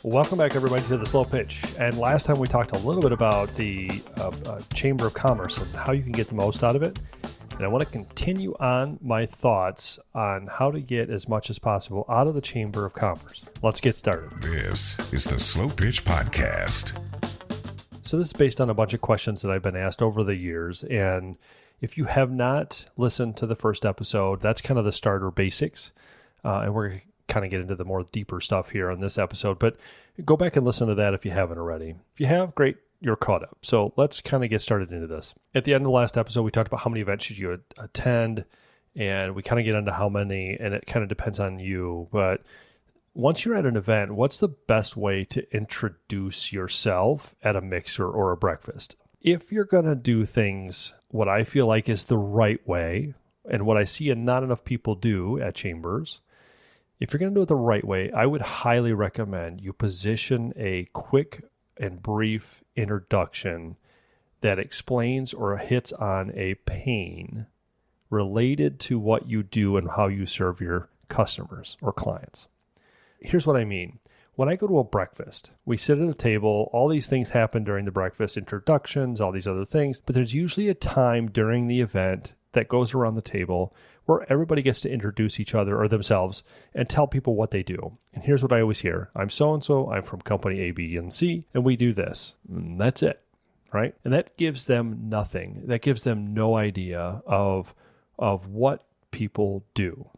Welcome back, everybody, to The Slow Pitch. And last time we talked a little bit about the Chamber of Commerce and how you can get the most out of it. And I want to continue on my thoughts on how to get as much as possible out of the Chamber of Commerce. Let's get started. This is The Slow Pitch Podcast. So this is based on a bunch of questions that I've been asked over the years. And if you have not listened to the first episode, that's kind of the starter basics. And we're going to kind of get into the more deeper stuff here on this episode, but go back and listen to that if you haven't already. If you have, great, you're caught up. So let's kind of get started into this. At the end of the last episode, we talked about how many events should you attend, and we kind of get into how many, and it kind of depends on you. But once you're at an event, what's the best way to introduce yourself at a mixer or a breakfast? If you're going to do things what I feel like is the right way, and what I see and not enough people do at chambers, if you're going to do it the right way, I would highly recommend you position a quick and brief introduction that explains or hits on a pain related to what you do and how you serve your customers or clients. Here's what I mean. When I go to a breakfast, we sit at a table, all these things happen during the breakfast, introductions, all these other things, but there's usually a time during the event that goes around the table where everybody gets to introduce each other or themselves and tell people what they do. And here's what I always hear. I'm so-and-so, I'm from company A, B, and C, and we do this. And that's it, right? And that gives them nothing. That gives them no idea of what people do.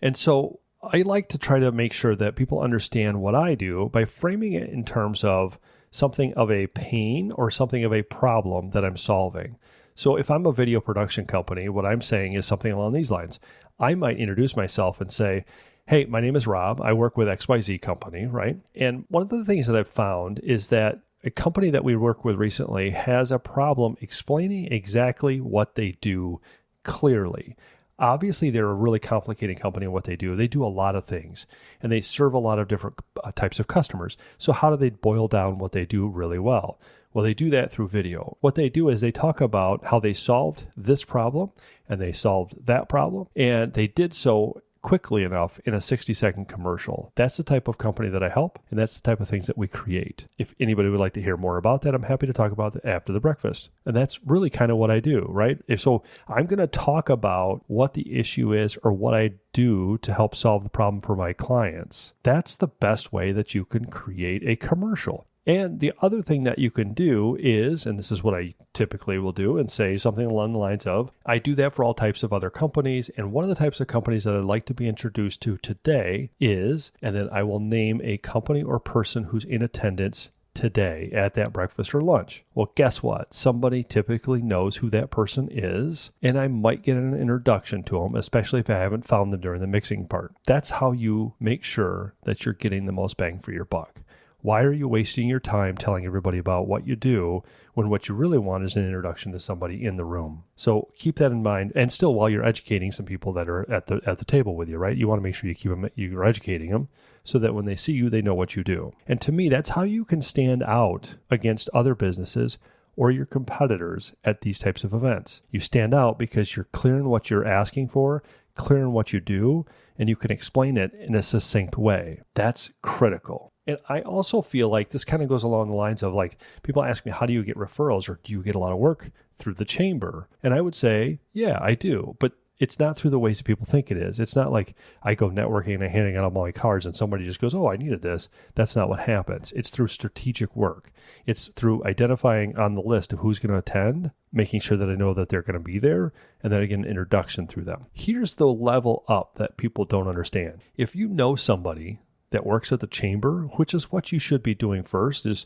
And so I like to try to make sure that people understand what I do by framing it in terms of something of a pain or something of a problem that I'm solving. So if I'm a video production company, what I'm saying is something along these lines. I might introduce myself and say, hey, my name is Rob. I work with XYZ company, right? And one of the things that I've found is that a company that we work with recently has a problem explaining exactly what they do clearly. Obviously, they're a really complicated company in what they do. They do a lot of things, and they serve a lot of different types of customers. So how do they boil down what they do really well? Well, they do that through video. What they do is they talk about how they solved this problem and they solved that problem, and they did so quickly enough in a 60-second commercial. That's the type of company that I help, and that's the type of things that we create. If anybody would like to hear more about that, I'm happy to talk about that after the breakfast. And that's really kind of what I do, right? So I'm going to talk about what the issue is or what I do to help solve the problem for my clients. That's the best way that you can create a commercial. And the other thing that you can do is, and this is what I typically will do, and say something along the lines of, I do that for all types of other companies, and one of the types of companies that I'd like to be introduced to today is, and then I will name a company or person who's in attendance today at that breakfast or lunch. Well, guess what? Somebody typically knows who that person is, and I might get an introduction to them, especially if I haven't found them during the mixing part. That's how you make sure that you're getting the most bang for your buck. Why are you wasting your time telling everybody about what you do when what you really want is an introduction to somebody in the room? So keep that in mind. And still, while you're educating some people that are at the table with you, right? You want to make sure you're educating them so that when they see you, they know what you do. And to me, that's how you can stand out against other businesses or your competitors at these types of events. You stand out because you're clear in what you're asking for, clear in what you do, and you can explain it in a succinct way. That's critical. And I also feel like this kind of goes along the lines of, like, people ask me, how do you get referrals, or do you get a lot of work through the chamber? And I would say, yeah, I do. But it's not through the ways that people think it is. It's not like I go networking and I'm handing out all my cards and somebody just goes, oh, I needed this. That's not what happens. It's through strategic work. It's through identifying on the list of who's going to attend, making sure that I know that they're going to be there, and then I get an introduction through them. Here's the level up that people don't understand. If you know somebody that works at the chamber, which is what you should be doing first, is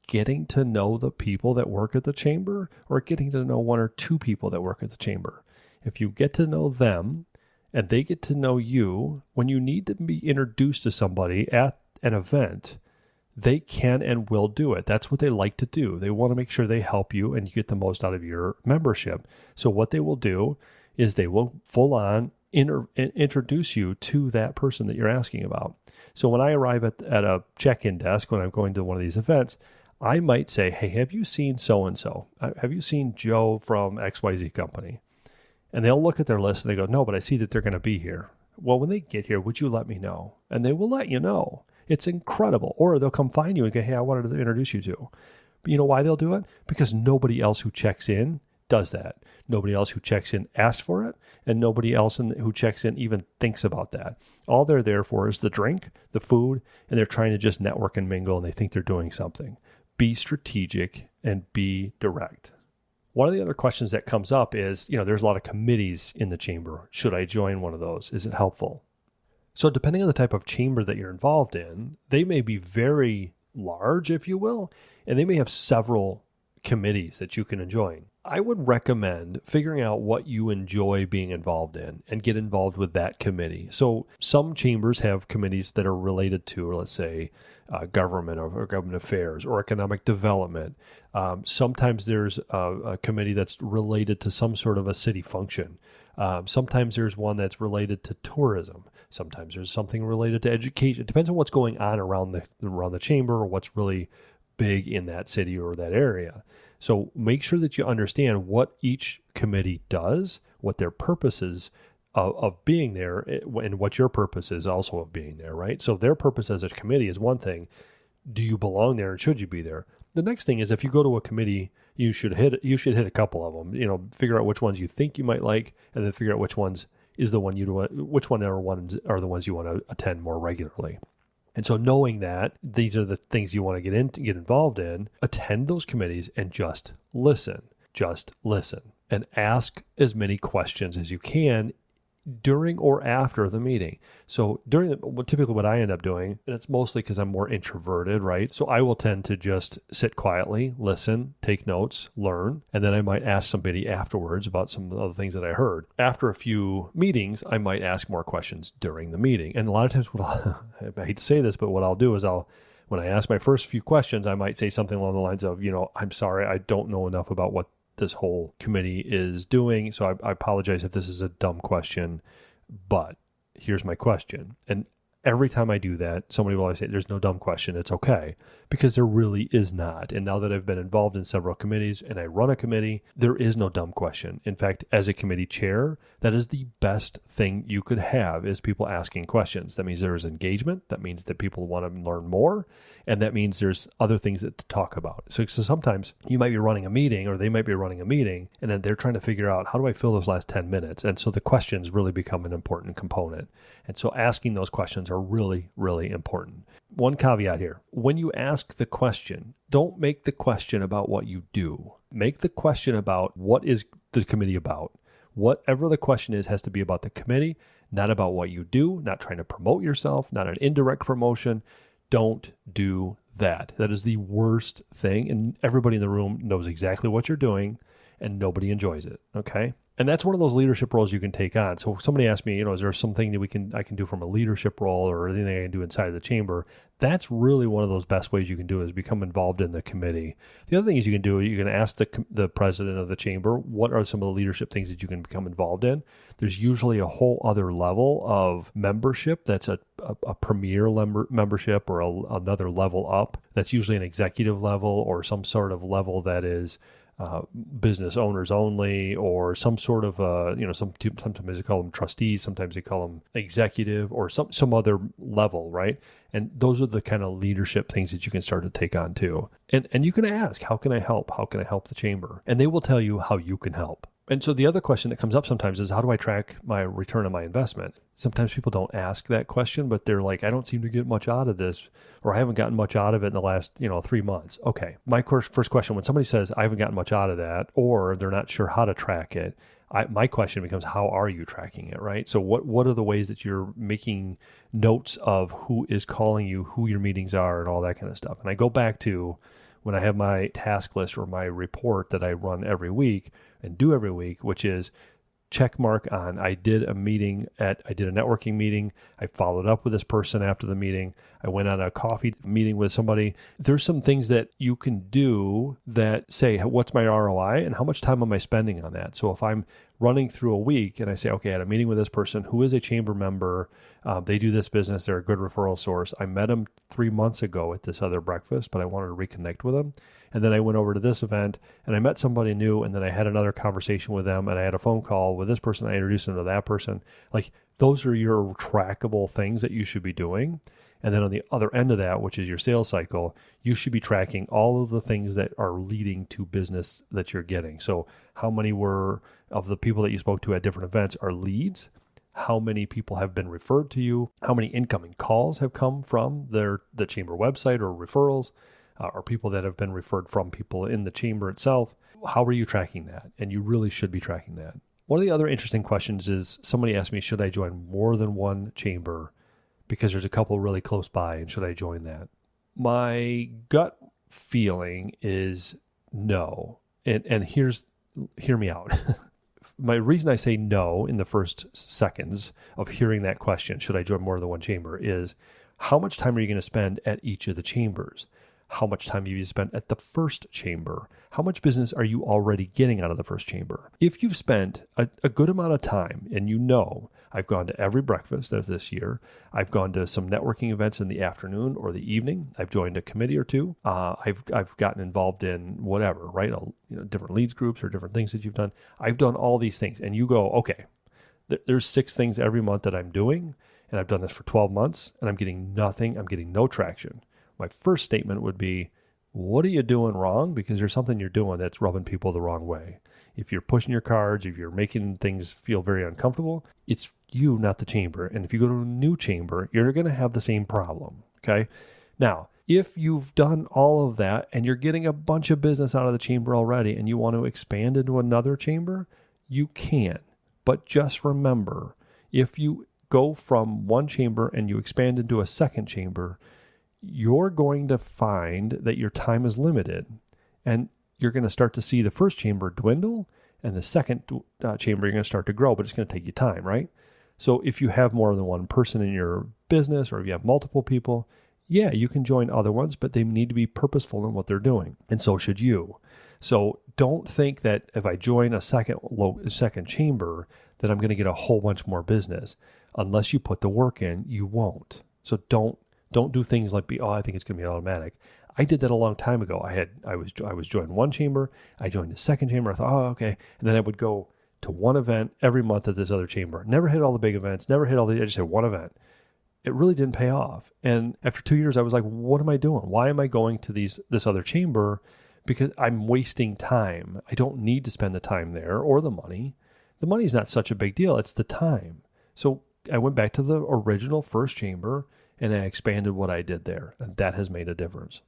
getting to know the people that work at the chamber, or getting to know one or two people that work at the chamber. If you get to know them and they get to know you, when you need to be introduced to somebody at an event, they can and will do it. That's what they like to do. They want to make sure they help you and you get the most out of your membership. So what they will do is they will full on introduce you to that person that you're asking about. So when I arrive at a check-in desk, when I'm going to one of these events, I might say, hey, have you seen so-and-so? Have you seen Joe from XYZ company? And they'll look at their list and they go, no, but I see that they're going to be here. Well, when they get here, would you let me know? And they will let you know. It's incredible. Or they'll come find you and go, hey, I wanted to introduce you to. But you know why they'll do it? Because nobody else who checks in does that. Nobody else who checks in asks for it, and nobody else who checks in even thinks about that. All they're there for is the drink, the food, and they're trying to just network and mingle, and they think they're doing something. Be strategic and be direct. One of the other questions that comes up is, there's a lot of committees in the chamber. Should I join one of those? Is it helpful? So depending on the type of chamber that you're involved in, they may be very large, if you will, and they may have several committees that you can join. I would recommend figuring out what you enjoy being involved in and get involved with that committee. So some chambers have committees that are related to, let's say, government or government affairs or economic development. Sometimes there's a committee that's related to some sort of a city function. Sometimes there's one that's related to tourism. Sometimes there's something related to education. It depends on what's going on around the chamber or what's really big in that city or that area. So make sure that you understand what each committee does, what their purpose is of being there, and what your purpose is also of being there, right? So their purpose as a committee is one thing. Do you belong there and should you be there? The next thing is if you go to a committee, you should hit a couple of them. Figure out which ones you think you might like, and then figure out which ones are the ones you want to attend more regularly. And so knowing that these are the things you want to get involved in, attend those committees and just listen. Just listen and ask as many questions as you can during or after the meeting. So typically what I end up doing, and it's mostly because I'm more introverted, right? So I will tend to just sit quietly, listen, take notes, learn, and then I might ask somebody afterwards about some of the other things that I heard. After a few meetings, I might ask more questions during the meeting. And a lot of times I hate to say this, but what I'll do is when I ask my first few questions, I might say something along the lines of, I'm sorry, I don't know enough about what this whole committee is doing. So I apologize if this is a dumb question, but here's my question. And every time I do that, somebody will always say, there's no dumb question. It's okay. Because there really is not. And now that I've been involved in several committees and I run a committee, there is no dumb question. In fact, as a committee chair, that is the best thing you could have is people asking questions. That means there's engagement. That means that people want to learn more. And that means there's other things to talk about. So sometimes you might be running a meeting or they might be running a meeting and then they're trying to figure out how do I fill those last 10 minutes? And so the questions really become an important component. And so asking those questions are really, really important. One caveat here. When you ask the question, don't make the question about what you do. Make the question about what is the committee about. Whatever the question is has to be about the committee, not about what you do, not trying to promote yourself, not an indirect promotion. Don't do that. That is the worst thing. And everybody in the room knows exactly what you're doing and nobody enjoys it. Okay. And that's one of those leadership roles you can take on. So if somebody asks me, is there something that I can do from a leadership role or anything I can do inside of the chamber? That's really one of those best ways you can do is become involved in the committee. The other thing is you can ask the president of the chamber, what are some of the leadership things that you can become involved in? There's usually a whole other level of membership that's a premier membership or another level up. That's usually an executive level or some sort of level that is business owners only, or some sort of sometimes they call them trustees, sometimes they call them executive, or some other level, right? And those are the kind of leadership things that you can start to take on too. And you can ask, how can I help? How can I help the chamber? And they will tell you how you can help. And so the other question that comes up sometimes is, how do I track my return on my investment? Sometimes people don't ask that question, but they're like, I don't seem to get much out of this, or I haven't gotten much out of it in the last 3 months. Okay, my first question, when somebody says, I haven't gotten much out of that, or they're not sure how to track it, my question becomes, how are you tracking it, right? So what are the ways that you're making notes of who is calling you, who your meetings are, and all that kind of stuff? And I go back to when I have my task list or my report that I run every week and do every week, which is check mark on I did a networking meeting. I followed up with this person after the meeting. I went on a coffee meeting with somebody. There's some things that you can do that say, what's my ROI and how much time am I spending on that? So if I'm running through a week and I say, okay, I had a meeting with this person who is a chamber member. They do this business. They're a good referral source. I met them 3 months ago at this other breakfast, but I wanted to reconnect with them. And then I went over to this event and I met somebody new, and then I had another conversation with them, and I had a phone call with this person. I introduced them to that person. Like, those are your trackable things that you should be doing. And then on the other end of that, which is your sales cycle, you should be tracking all of the things that are leading to business that you're getting. So how many were of the people that you spoke to at different events are leads? How many people have been referred to you? How many incoming calls have come from the chamber website or referrals, or people that have been referred from people in the chamber itself? How are you tracking that? And you really should be tracking that. One of the other interesting questions is somebody asked me, should I join more than one chamber because there's a couple really close by, and should I join that? My gut feeling is no. And hear me out. My reason I say no in the first seconds of hearing that question, should I join more than one chamber, is how much time are you going to spend at each of the chambers? How much time have you spent at the first chamber? How much business are you already getting out of the first chamber? If you've spent a good amount of time, and you know, I've gone to every breakfast of this year, I've gone to some networking events in the afternoon or the evening, I've joined a committee or two, I've gotten involved in whatever, right? Different leads groups or different things that you've done. I've done all these things, and you go, okay, there's 6 things every month that I'm doing, and I've done this for 12 months, and I'm getting nothing, I'm getting no traction. My first statement would be, what are you doing wrong? Because there's something you're doing that's rubbing people the wrong way. If you're pushing your cards, if you're making things feel very uncomfortable, it's you, not the chamber. And if you go to a new chamber, you're going to have the same problem, okay? Now, if you've done all of that and you're getting a bunch of business out of the chamber already and you want to expand into another chamber, you can. But just remember, if you go from one chamber and you expand into a second chamber, you're going to find that your time is limited, and you're going to start to see the first chamber dwindle, and the second chamber you're going to start to grow, but it's going to take you time, right? So if you have more than one person in your business, or if you have multiple people, yeah, you can join other ones, but they need to be purposeful in what they're doing, and so should you. So don't think that if I join a second chamber that I'm going to get a whole bunch more business. Unless you put the work in, you won't. So don't do things like I think it's going to be automatic. I did that a long time ago. I was joined one chamber. I joined a second chamber. I thought, okay. And then I would go to one event every month at this other chamber. Never hit all the big events. I just had one event. It really didn't pay off. And after 2 years, I was like, what am I doing? Why am I going to this other chamber? Because I'm wasting time. I don't need to spend the time there or the money. The money's not such a big deal. It's the time. So I went back to the original first chamber, and I expanded what I did there, and that has made a difference.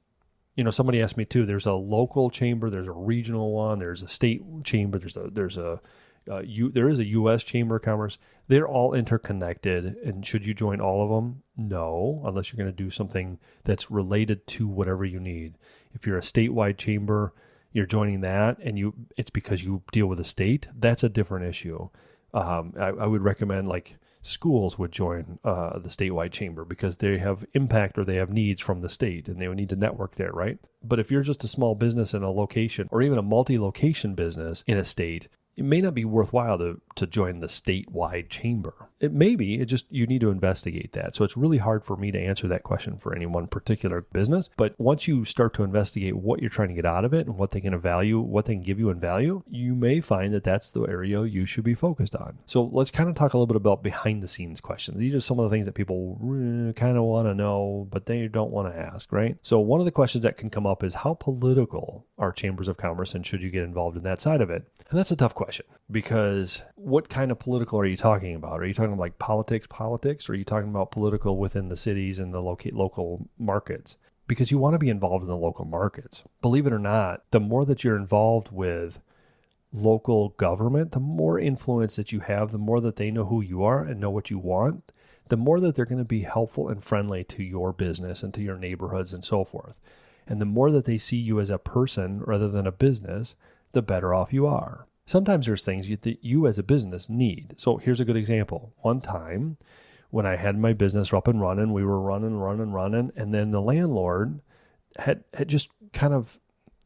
Somebody asked me too, there's a local chamber, there's a regional one, there's a state chamber, there is a U.S. Chamber of Commerce. They're all interconnected, and should you join all of them? No, unless you're going to do something that's related to whatever you need. If you're a statewide chamber, you're joining that, and it's because you deal with a state, that's a different issue. I would recommend schools would join the statewide chamber because they have impact or they have needs from the state, and they would need to network there, right? But if you're just a small business in a location or even a multi-location business in a state, it may not be worthwhile to join the statewide chamber. It may be, you need to investigate that. So it's really hard for me to answer that question for any one particular business. But once you start to investigate what you're trying to get out of it and what they can give you in value, you may find that that's the area you should be focused on. So let's kind of talk a little bit about behind the scenes questions. These are some of the things that people kind of want to know, but they don't want to ask, right? So one of the questions that can come up is, how political are chambers of commerce, and should you get involved in that side of it? And that's a tough question. Because what kind of political are you talking about? Are you talking like politics, or are you talking about political within the cities and the local markets? Because you want to be involved in the local markets. Believe it or not, the more that you're involved with local government, the more influence that you have, the more that they know who you are and know what you want, the more that they're going to be helpful and friendly to your business and to your neighborhoods and so forth. And the more that they see you as a person rather than a business, the better off you are. Sometimes there's things that you as a business need. So here's a good example. One time when I had my business up and running, we were running, and then the landlord had just kind of,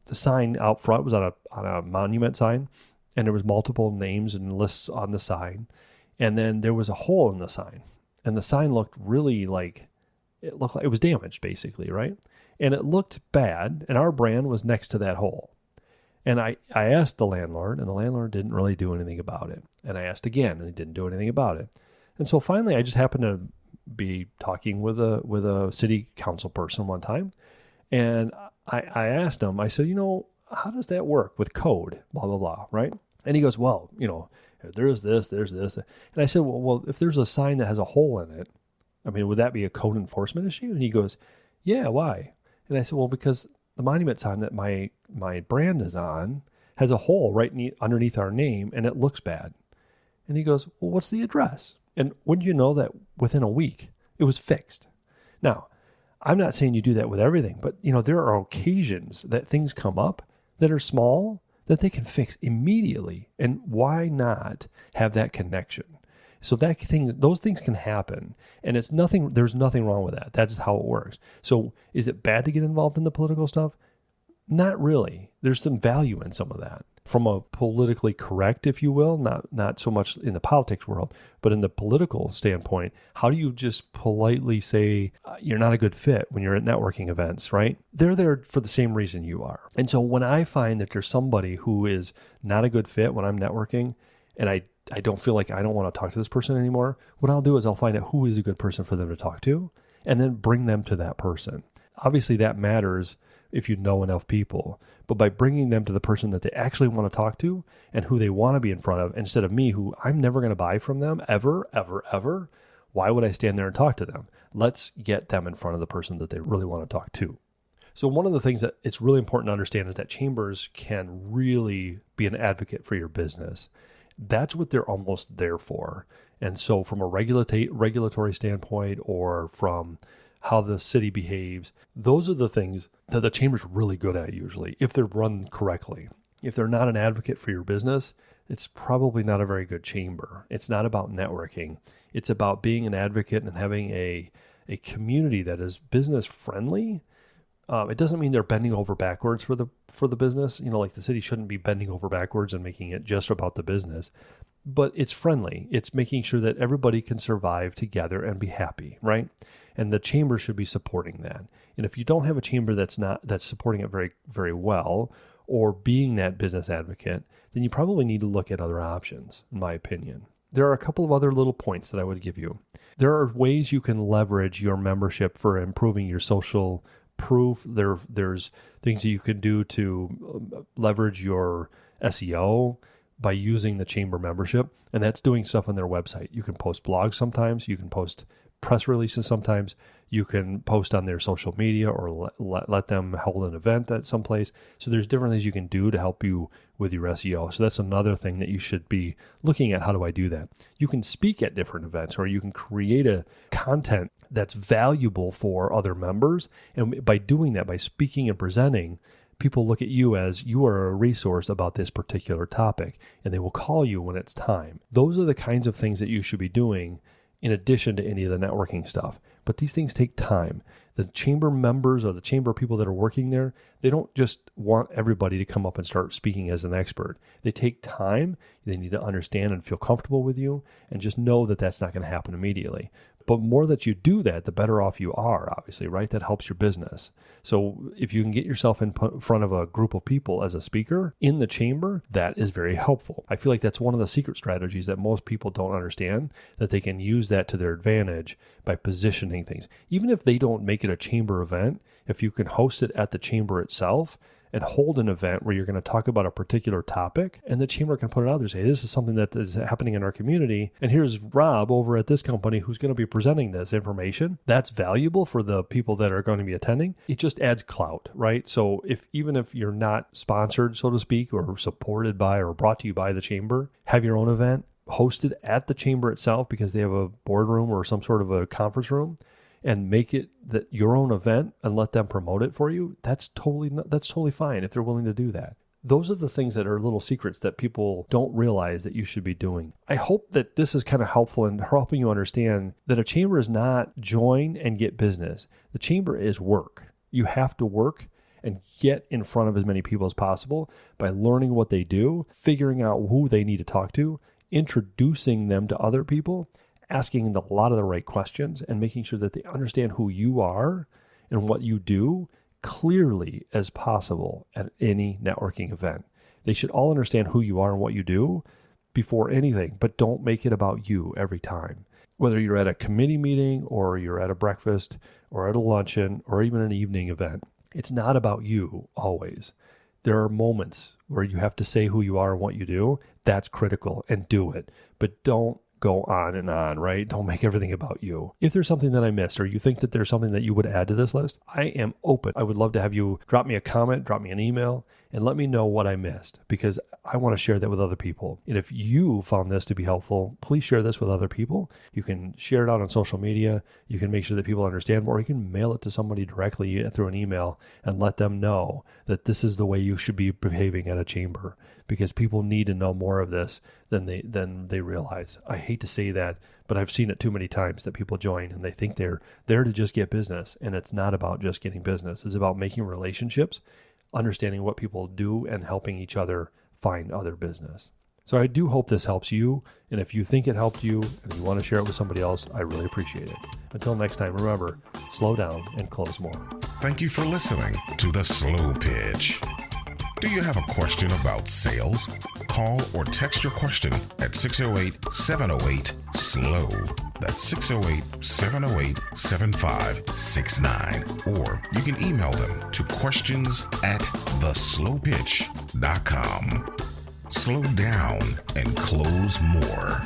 the sign out front was on a monument sign, and there was multiple names and lists on the sign, and then there was a hole in the sign, and the sign looked really it looked like it was damaged, basically, right? And it looked bad, and our brand was next to that hole. And I asked the landlord, and the landlord didn't really do anything about it. And I asked again, and he didn't do anything about it. And so finally, I just happened to be talking with a city council person one time, and I asked him, I said, how does that work with code, blah, blah, blah, right? And he goes, well, there's this. And I said, well, if there's a sign that has a hole in it, I mean, would that be a code enforcement issue? And he goes, yeah, why? And I said, well, because the monument sign that my brand is on has a hole right underneath our name, and it looks bad. And he goes, well, what's the address? And wouldn't you know that within a week, it was fixed? Now, I'm not saying you do that with everything, but, there are occasions that things come up that are small that they can fix immediately. And why not have that connection? So those things can happen, and there's nothing wrong with that. That's how it works. So is it bad to get involved in the political stuff? Not really. There's some value in some of that. From a politically correct, if you will, not so much in the politics world, but in the political standpoint, how do you just politely say you're not a good fit when you're at networking events, right? They're there for the same reason you are. And so when I find that there's somebody who is not a good fit when I'm networking, and I don't feel like I don't want to talk to this person anymore, what I'll do is I'll find out who is a good person for them to talk to, and then bring them to that person. Obviously, that matters if you know enough people. But by bringing them to the person that they actually want to talk to and who they want to be in front of, instead of me, who I'm never going to buy from them, ever, ever, ever, why would I stand there and talk to them? Let's get them in front of the person that they really want to talk to. So one of the things that it's really important to understand is that chambers can really be an advocate for your business. That's what they're almost there for. And so from a regulatory standpoint, or from how the city behaves, those are the things that the chamber's really good at usually, if they're run correctly. If they're not an advocate for your business, it's probably not a very good chamber. It's not about networking. It's about being an advocate and having a community that is business friendly. It doesn't mean they're bending over backwards for the business. Like the city shouldn't be bending over backwards and making it just about the business. But it's friendly. It's making sure that everybody can survive together and be happy, right? And the chamber should be supporting that. And if you don't have a chamber that's supporting it very, very well, or being that business advocate, then you probably need to look at other options, in my opinion. There are a couple of other little points that I would give you. There are ways you can leverage your membership for improving your social proof. There's things that you can do to leverage your SEO by using the chamber membership, and that's doing stuff on their website. You can post blogs sometimes, you can post press releases sometimes, you can post on their social media, or let them hold an event at some place. So there's different things you can do to help you with your SEO. So that's another thing that you should be looking at. How do I do that? You can speak at different events, or you can create a content that's valuable for other members. And by doing that, by speaking and presenting, people look at you as you are a resource about this particular topic, and they will call you when it's time. Those are the kinds of things that you should be doing in addition to any of the networking stuff. But these things take time. The chamber members or the chamber people that are working there, they don't just want everybody to come up and start speaking as an expert. They take time. They need to understand and feel comfortable with you, and just know that that's not going to happen immediately. But more that you do that, the better off you are, obviously, right? That helps your business. So if you can get yourself in front of a group of people as a speaker in the chamber, that is very helpful. I feel like that's one of the secret strategies that most people don't understand, that they can use that to their advantage by positioning things. Even if they don't make it a chamber event, if you can host it at the chamber itself and hold an event where you're going to talk about a particular topic, and the chamber can put it out there and say, this is something that is happening in our community, and here's Rob over at this company who's going to be presenting this information. That's valuable for the people that are going to be attending. It just adds clout, right? So even if you're not sponsored, so to speak, or supported by or brought to you by the chamber, have your own event hosted at the chamber itself because they have a boardroom or some sort of a conference room, and make it your own event and let them promote it for you, that's totally fine if they're willing to do that. Those are the things that are little secrets that people don't realize that you should be doing. I hope that this is kind of helpful in helping you understand that a chamber is not join and get business. The chamber is work. You have to work and get in front of as many people as possible by learning what they do, figuring out who they need to talk to, introducing them to other people, asking a lot of the right questions, and making sure that they understand who you are and what you do clearly as possible at any networking event. They should all understand who you are and what you do before anything, but don't make it about you every time. Whether you're at a committee meeting or you're at a breakfast or at a luncheon or even an evening event, it's not about you always. There are moments where you have to say who you are and what you do. That's critical, and do it. But don't go on and on, right? Don't make everything about you. If there's something that I missed, or you think that there's something that you would add to this list, I am open. I would love to have you drop me a comment, drop me an email, and let me know what I missed, because I want to share that with other people. And if you found this to be helpful, please share this with other people. You can share it out on social media. You can make sure that people understand more. You can mail it to somebody directly through an email and let them know that this is the way you should be behaving at a chamber, because people need to know more of this than they realize. I hate to say that, but I've seen it too many times that people join and they think they're there to just get business. And it's not about just getting business. It's about making relationships, understanding what people do, and helping each other find other business. So I do hope this helps you. And if you think it helped you and you want to share it with somebody else, I really appreciate it. Until next time, remember, slow down and close more. Thank you for listening to The Slow Pitch. Do you have a question about sales? Call or text your question at 608-708-SLOW. That's 608-708-7569. Or you can email them to questions@theslowpitch.com. Slow down and close more.